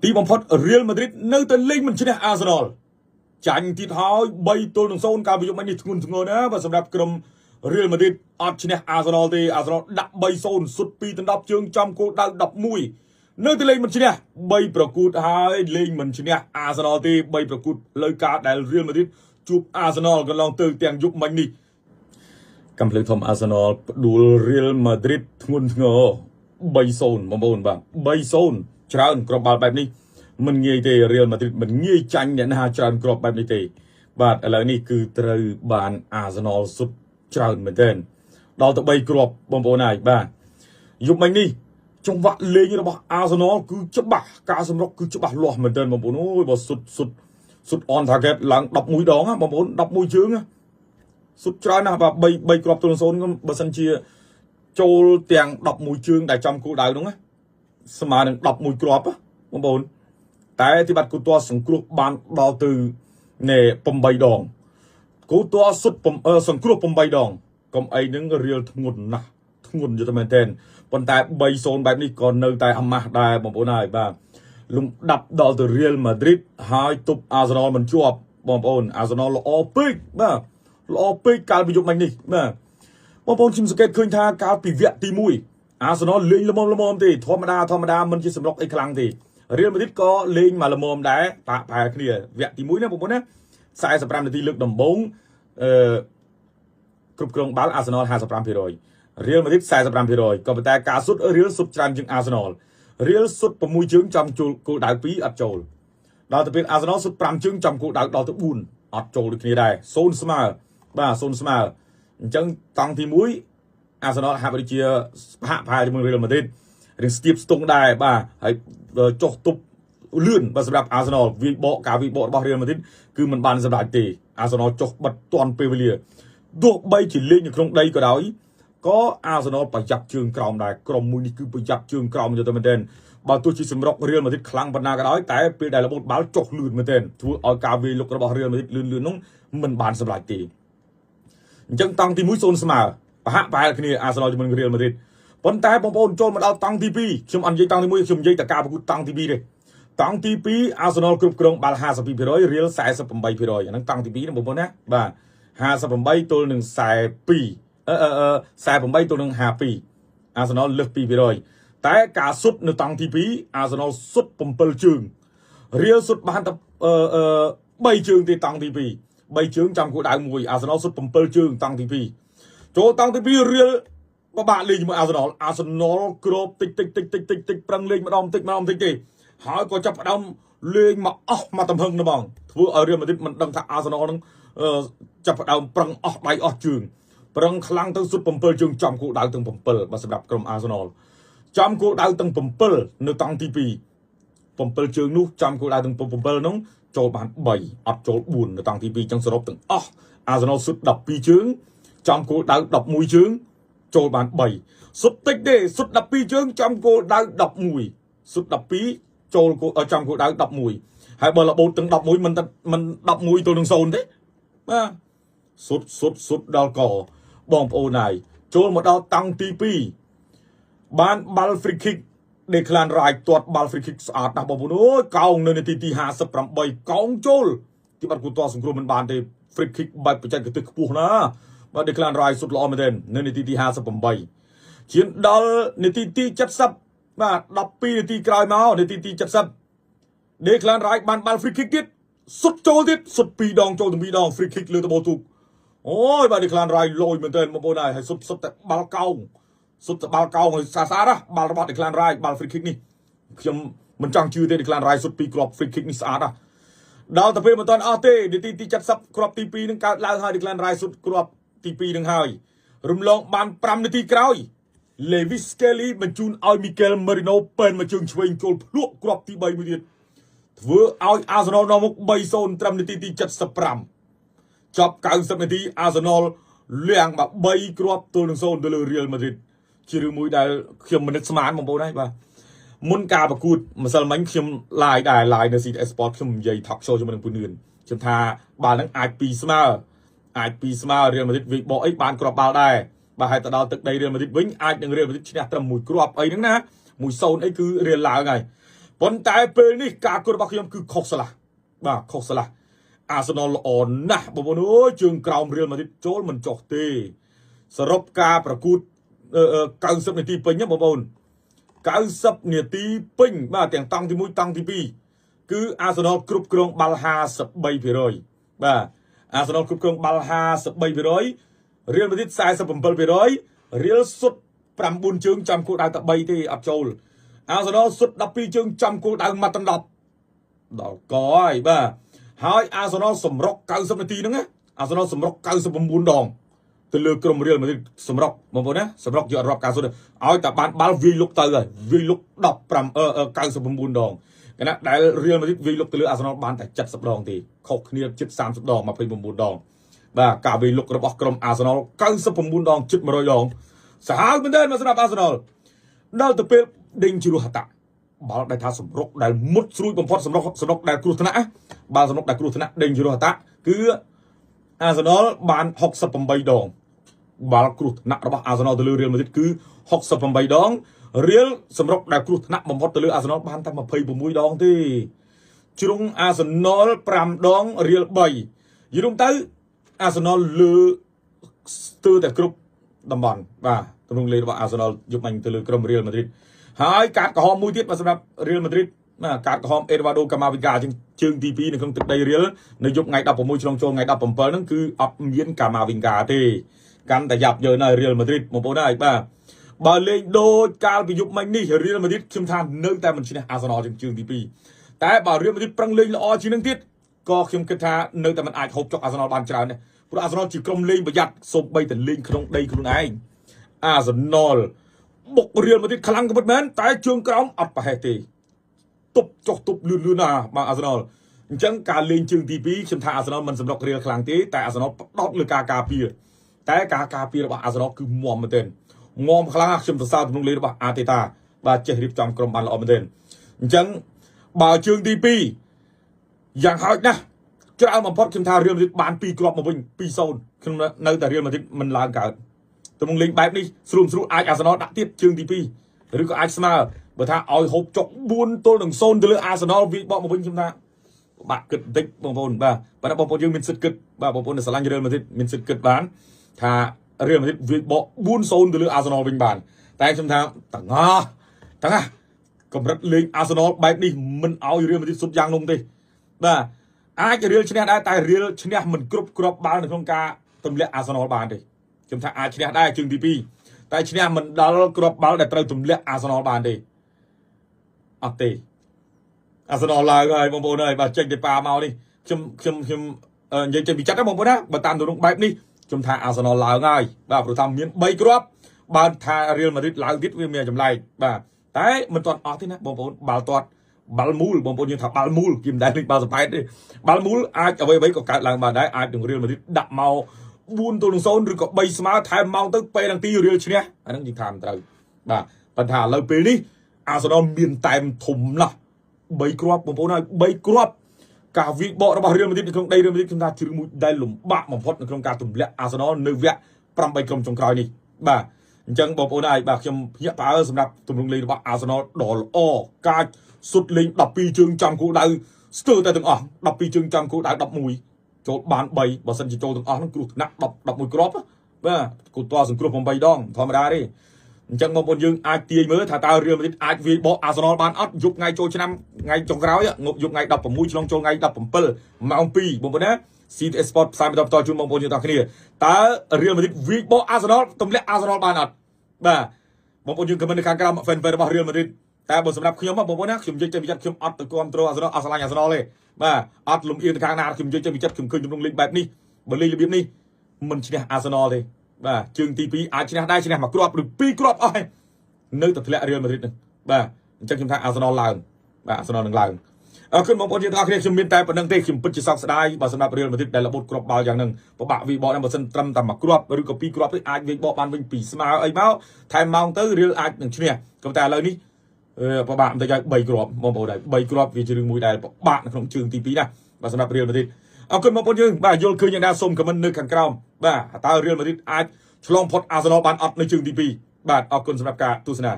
tí bóng phót Real Madrid nơi tới linh mình chứ nè Arsenal chanh thì tháo bay tôi đừng xôn cao ví dụ anh đi thun thun nữa và sầm đạp cầm Real Madrid ở chứ nè Arsenal thì Arsenal đặt bay xôn sút pi tận đập chương trong cô đang đập mùi nơi tới linh mình chứ nè bayประกูดhai linh mình chứ nè Arsenal thì bayประกูดlời cả đại Real Madrid chụp Arsenal còn lòng từ tiền giúp mình đi cầm lấy thom Arsenal đủ Real Madrid thun thun bay xôn bóng bồn và bay xôn chào anh cọp bàiนี้มันงี้เตเรียลมาดริดมันงี้จังเนี่ยนะฮะจานกรอบแบบนี้เตบาดอะไรนี่คือตระบานอาร์เซนอลสุดจานเหมือนเดิมเราตะใบกรอบบอมโบนายบ้านยุคมันนี่จังหวะเลี้ยงเราบอกอาร์เซนอลคือจะบ้าการสำรองคือจะบ้าหล่อเหมือนเดิมบอมโบนโอ้ยบอกสุดออนทาร์เก็ตหลังดับมวยดองอ่ะบอมโบนดับมวยเชื้ออ่ะสุดจานนะแบบใบกรอบตัวโซนก็บอสันเชียโจลเตียงดับมวยเชื้อได้จำกูได้đúng khôngสมาร์ทดับมวยกรอบอ่ะบอมโบนแต่ที่บัดกูตัวสังครุบานดาวตือเนี่ยปมใบดองกูตัวสุดปมสังครุปมใบดองก็ไอ้นึงเรียลทงุนนะทงุนอยู่ทำไมเต้นปนแต่ใบโซนแบบนี้ก่อนเนยแต่อามาได้บอมโอนายบ้างลุงดับดาวตือเรียลมาดริดหายตุบอาร์เซนอลมันจวบบอมโอนอาร์เซนอลล้อปิกบ้างล้อปิกการไปยุบมันนี่บ้างบอมโอนชิมสเก็ตคืนท่าการปีเวียตีมุยอาร์เซนอลเลี้ยงละมอมตีธรรมดามันจะสำรอกไอ้คลังตีเรียลมาดริดก็เล่นมาละมอมได้ปะพายเคลียร์เวียตีมุ้ยนะผมว่านะสายสปรามนาทีลึกดมบงกรุบกรองบาลอาร์เซนอลหาสปรามพิโรยเรียลมาดริดสายสปรามพิโรยก็เป็นแต่การสุดเรียลสุดจานจึงอาร์เซนอลเรียลสุดประมุยจึงจำจูกูดาวปีอัดโจลดาวตะเป็นอาร์เซนอลสุดปรามจึงจำกูดาวตะบุญอัดโจลอีกนี่ได้โซนสมาร์บ้าโซนสมาร์จังตังทีมุ้ยอาร์เซนอลหาบริเชียหาพายจากเมืองเรียลมาดริดเรื่องสตีฟสตงได้บ้าให้จกตุบเลื่อนสำหรับอาร์เซนอลวีโบกาวีโบบอเรียลมาดริดคือมันบานสำหรับตีอาร์เซนอลจกบัดตอนเปเวเลียดวกใบฉินเล่นอยู่ตรงใดก็ได้ก็อาร์เซนอลประหยัดเชิงกรอมได้กรมมือนี่คือประหยัดเชิงกรอมจะตัวมันเด่นบางตัวชิสมรกเรียลมาดริดคลังปนาก็ได้แต่เป็นได้ระบบบาลจกลื่นมันเด่นทัวเอากาวีลูกระบอบเรียลมาดริดลื่นน้องมันบานสำหรับตีจังตังที่มุ้ยโซนสมาร์ปะฮะไปแล้วนี่อาร์เซนอลจะมันเรียลมาดริดปนแต่บอลโจนมันเอาตังทีปีชมอันยัยตังที่มุ้ยชมยัยแต่กาบกูตังทีปีเลยตังทีปีอาร์เซนอลกรุบกรองบาล50 ปีร้อยเรียลสาย10 ใบร้อยอย่างนั้นตังทีปีนะผมบอกนะบ้า50 ใบตัวหนึ่งสายปีสายผมใบตัวหนึ่ง5 ปีอาร์เซนอลเลือกปีร้อยแต่กาสุดในตังทีปีอาร์เซนอลสุดผมเปิลจึงเรียลสุดบ้านแต่ใบจึงที่ตังทีปีใบจึงจำกูได้มวยอาร์เซนอลสุดผมเปิลจึงตังทีปีโจตังทีปีเรียลมาบ้านเลยมาอาร์เซนอลกรอบติ๊กปรังเลยมาดอมติ๊กหายก็จับดำเลี้ยงมาตำพึงนะบ้างทั่วเรียลมาดริดมันดังท่าอาร์เซนอลนั้นจับดำปรังใบจึงปรังคลังทั้งสุดผมเปิลจึงจำกูได้ตั้งผมเปิลมาสำหรับกรมอาร์เซนอลจำกูได้ตั้งผมเปิลในตังทีปีผมเปิลจึงนู้จำกูได้ตั้งผมเปิลน้องโจบานใบอัดโจบุญในตังทีปีจังสรบตั้งอาร์เซนอลสุดดับปีจึงจำกูได้ดับมวยจึงโจบานใบสุดติ๊กเดสุดดับปีจึงจำกูได้ดับมวยสุดดับปีโจลกูจำกูได้ดับมวยให้บอลระบบถึงดับมวยมันดับมวยตัวหนึ่งโซนđấyสุดดาวก่อบอมโอนายโจลมาดาวตังทีปีบ้านบอลฟรีคิกเด็กคลานรายตัวบอลฟรีคิกสะอาดนะบอลโอ้ยเก่าในนาทีที่50 ใบเก่าโจลที่บัดกูตัวสงครามมันบานเดฟรีคิกใบประจันกระตึกปูนะมาเด็กคลานรายสุดหล่อมาเด่นในนาทีที่50 ใบเขียนดอลในนาทีที่70มาดับปีในที่กลายมาในที่70เด็กคลานรายบอลฟรีคิกกิดสุดโจลติดสุดปีดองโจลถึงปีดองฟรีคิกเลยตะโบถูกโอ้ยบาเด็กคลานรายลอยเหมือนเดิมมาโบนายให้สุดแต่บอลเก่าสุดบอลเก่าให้ซาระบอลระบาดเด็กคลานรายบอลฟรีคิกนี่มันจังชื่อเด็กคลานรายสุดปีกรอบฟรีคิกนี่สะอาดดาวตะเพมันตอนเต้ในที่70กรอบตีปีนึงการลาวให้เด็กคลานรายสุดกรอบตีปีนึงให้รุมลองบานปรำในที่กลายเลวิสเกลีมันจูนเอามิเกลมาริโนเป็นมาจึงช่วยโจลพลุกรอบที่ใบมือเดียดเวอเอาอาร์เซนอลนอมุกใบโซนตรำในที่70 ปรำจับ90 นาทีอาร์เซนอลเลี้ยงแบบใบกรอบตัวหนึ่งโซนตัวเรียลมาดริดชื่อมวยได้เขียมมันนึกสมานมองโบได้ปะมุนกาบกูดมาสมัยเขียมลายได้ลายในซีเอสปอร์ตเขียมใหญ่ทักโชว์จมันเป็นปืนเขียมทาบาลนั้นไอปีสมาเรียลมาดริดวิกบอกไอ้บานกรอบบาลได้บาให้ตะดาวตึกในเรียลมาดริดวิ่งไอ้หนึ่งเรียลมาดริดชนะตรมมวยกรอบไอ้นั่นนะมวยโซนไอ้คือเรียลลาวไง ប៉ុន្តែពេលនេះការគោរពរបស់ខ្ញុំគឺខុសឆ្លាស់បាទខុសឆ្លាស់អាសនលល្អណាស់បងប្អូនអើយជើងក្រោមរៀលម៉ាឌ្រីតចូលមិនចុះទេសរុបការប្រកួត90នាទីពេញណាបងប្អូន90នាទីពេញបាទទាំងតង់ទី1តង់ទី2គឺអាសនលគ្រប់គ្រងបាល់53%បាទអាសនលគ្រប់គ្រងបាល់53%រៀលម៉ាឌ្រីត47%រៀលសុទ្ធ9ជើងចំគោលដៅតែ3ទេអត់ចូលអាសនលសុទ្ធ12ជើងចំគោលដៅម៉ាត់10ដល់កហើយបាទហើយអាសនលសម្រុក90នាទីហ្នឹងណាអាសនលសម្រុក99ដងទៅលើក្រុមរៀលម៉ាឌ្រីតសម្រុកបងប្អូនណាសម្រុកយកអត់រាប់ការសុទ្ធឲ្យតែបានបាល់វាយលុកទៅហើយវាយលុក99ដងគណៈដែលរៀលម៉ាឌ្រីតវាយលុកទៅលើអាសនលបានតែ70ដងទេខុសគ្នាជិត30ដង29ដងបាទការវាយលុករបស់ក្រុមអាសនល99ដងជិត100ដងសាហាវមែនទែនមកសម្រាប់អាសនលដល់ទៅពេលដេញជ្រោះហតាបាល់ដែលថាសម្រុកដែលមុតស្រួយបំផុតសម្រុកដែលគ្រោះថ្នាក់បាល់សម្រុកដែលគ្រោះថ្នាក់ដេញជ្រោះហតាគឺអាសនលបាន68ដងបាល់គ្រោះថ្នាក់របស់អាសនលទៅលើរៀលម៉ាឌ្រីតគឺ68ដងរៀលសម្រុកដែលគ្រោះថ្នាក់បំផុតទៅលើអាសនលបានតែ26ដងទេជ្រុងអាសនល5ដងរៀល3យល់ទៅអាសនលលើស្ទើរតែគ្រប់តំបន់បាទទម្រង់លេងរបស់អាសនលយកបាញ់ទៅលើក្រុមរៀលម៉ាឌ្រីតហើយកាតក្រហមមួយទៀតបាទសម្រាប់រៀលម៉ាឌ្រីតណាកាតក្រហមអេដវ៉ាដូកាម៉ាវីកាជើងទី2នៅក្នុងទឹកដីរៀលនៅយប់ថ្ងៃ16ឆ្នាំចូលថ្ងៃ17ហ្នឹងគឺអត់មានកាម៉ាវីកាទេកាន់តែយ៉ាប់យើនៅរៀលម៉ាឌ្រីតបងប្អូនហើយបាទបើលេងដូចកាលពីយប់មិញនេះរៀលម៉ាឌ្រីតខ្ញុំថានៅតែមិនឈ្នះអាសនលជើងទី2តែបើរៀលម៉ាឌ្រីតប្រឹងលេងល្អជាងនឹងទៀតក៏ខ្ញុំគិតថានៅតែមិនអាចហូបចុកអាសនលបានច្រើនដែរព្រោះអាសនលជាក្រុមលេងប្រយ័ត្នសូម្បីតែលេងក្នុងដីខ្លួនឯងអាសនលបុករៀលម៉ាឌ្រីតខ្លាំងក៏ពិតមែនតែជើងក្រោមអត់ប្រហែសទេទប់ចុះទប់លឿនណាបាទអាសនលអញ្ចឹងការលេងជើងទី2ខ្ញុំថាអាសនលមិនសម្រុករៀលខ្លាំងទេតែអាសនលផ្ដោតលើការការពារតែការការពាររបស់អាសនលគឺមាំមែនទែនមាំខ្លាំងខ្ញុំសរសើរទំនុកលេងរបស់អាតេតាបាទចេះរៀបចំក្រុមបានល្អមែនទែនអញ្ចឹងបើជើងទី2យ៉ាងហោចណាស់ច្រើនបំផុតខ្ញុំថារៀលម៉ាឌ្រីតបាន2គ្រាប់មកវិញ 2-0 ខ្ញុំនៅតែរៀលម៉ាឌ្រីតមិនឡើងកើតទំនុកលេងបែបនេះស្រួលអាចអាសនលដាក់ទៀតជើងទី2ឬក៏អាចស្មើបើថាឲ្យហូបចុក4-0ទៅលើអាសនលវាបកមកវិញខ្ញុំថាបាក់គិតបន្តិចបងប្អូនបាទប៉ុន្តែបងប្អូនយើងមានសិទ្ធិគិតបាទបងប្អូនដែលស្រឡាញ់រៀលម៉ាឌ្រីតមានសិទ្ធិគិតបានថារៀលម៉ាឌ្រីតវាបក4-0ទៅលើអាសនលវិញបានតែខ្ញុំថាទាំងកម្រិតលេងអាសនលបែបនេះមិនឲ្យរៀលម៉ាឌ្រីតសុទ្ធយ៉ាងនំទេបាទអាចរៀលឈ្នះដែរតែរៀលឈ្នះមិនគ្រប់គ្រាប់បាល់នៅក្នុងការទម្លាក់អាសនលបានទេខ្ញុំថាអាចឈ្នះដែរជើងទី2តែឈ្នះមិនដល់គ្រាប់បាល់ដែលត្រូវទម្លាក់អាសនលបានទេអត់ទេអាសនលឡើងហើយបងប្អូនអើយបាទចេញទៅប៉ាមកនេះខ្ញុំនិយាយចេញពីចិត្តណាបងប្អូនណាបើតាមទម្រង់បែបនេះខ្ញុំថាអាសនលឡើងហើយបាទព្រោះថាមាន3គ្រាប់បើថារៀលម៉ាឌ្រីតឡើងទៀតវាមានចម្លែកបាទតែមិនទាន់អស់ទេណាបងប្អូនបាល់ទាត់បាល់មូលបងប្អូនយើងថាបាល់មូលគេមិនដែលលេងបាល់សប៉ែតទេបាល់មូលអាចអ្វីក៏កើតឡើងបានដែរអាចនឹងរៀលម៉ាឌ្រីតដាក់មក4-0ឬក៏3ស្មើថែមម៉ោងទៅពេលនាទីរៀលឈ្នះអាហ្នឹងយើងថាមិនត្រូវបាទប៉ុន្តែឥឡូវពេលនេះអាសនលមានតែមធំណាស់3គ្រាប់បងប្អូនហើយ3គ្រាប់ការវិបករបស់រៀលម៉ាឌ្រីតនៅក្នុងដីរៀលម៉ាឌ្រីតខ្ញុំថាជឿមួយដែលលំបាកបំផុតនៅក្នុងការទម្លាក់អាសនលនៅវគ្គ8ក្រុមចុងក្រោយនេះបាទអញ្ចឹងបងប្អូនហើយបាទខ្ញុំភ្ញាក់ផ្អើលសម្រាប់ទម្រង់លេងរបស់អាសនលដ៏ល្អកាចសុទ្ធលេង12ជើងចំគោលដៅស្ទើរតែទាំងអស់12ជើងចំគោលដៅ11ចូលបាន3បើសិនជាចូលទាំងអស់ហ្នឹងគ្រោះថ្នាក់11គ្រាប់បាទគូតសង្គ្រោះ8ដងធម្មតាទេអញ្ចឹងបងប្អូនយើងអាចទាញមើលថាតើរៀលម៉ាឌ្រីតអាចវាយបកអាសនលបានអត់យប់ថ្ងៃចូលឆ្នាំថ្ងៃចុងក្រោយយប់ថ្ងៃ16ឆ្លងចូលថ្ងៃ17ម៉ោង2បងប្អូនណា CTS Sport ផ្សាយបន្តជូនបងប្អូនយើងទាំងគ្នាតើរៀលម៉ាឌ្រីតវាយបកអាសនលទម្លាក់អាសនលបានអត់បាទបងប្អូនយើងខមមិននៅខាងក្រោម fan របស់រៀលម៉ាឌ្រីតតែបើសម្រាប់ខ្ញុំបងប្អូនណាខ្ញុំនិយាយចេញពីចិត្តខ្ញុំអត់ទៅគ្រប់គ្រងអាសនលអត់ឆ្លាញ់អាសនលទេបាទអត់លំអៀងទៅខាងណាខ្ញុំនិយាយចេញពីចិត្តខ្ញុំឃើញទម្រង់លេងបែបនេះបើលេងរបៀបនេះមិនឈ្នះអាសនលទេបាទជើងទី2អាចឈ្នះដែរឈ្នះមួយគ្រាប់ឬ2គ្រាប់អស់ហើយនៅតែធ្លាក់រៀលម៉ាឌ្រីតហ្នឹងបាទអញ្ចឹងខ្ញុំថាអាសនលឡើងបាទអាសនលនឹងឡើងអរគុណបងប្អូនយើងទាំងអស់គ្នាខ្ញុំមានតែប៉ុណ្្នឹងទេខ្ញុំពិតជាសោកស្ដាយបើសម្រាប់រៀលម៉ាឌ្រីតដែលរបូតគ្រាប់បាល់យ៉ាងហ្នឹងពិបាកវាបកដែរបើសិនត្រឹមតែមួយគ្រាប់ឬក៏2គ្រាប់ទេអាចវាបកបានវិញពីស្មើអីមកថែមម៉ោងទៅរៀលអាចនឹងឈ្នះក៏តែឥឡូវនេះពិបាកបន្តិចហើយ3គ្រាប់បងប្អូនហើយ3គ្រាប់វាជារឿងមួយដែលពិបាកនៅក្នុងជើងទី2ណាបាទសម្រាប់រៀលម៉ាឌ្រីតអរគុណបងប្អូនយើងបាទយល់ឃើញយ៉ាងណាសូមខមមិននៅខាងក្រោមបាទតើរៀលម៉ាឌ្រីតអាចឆ្លងផុតអាសនលបានអត់នៅជើងទី2បាទអរគុណសម្រាប់ការទស្សនា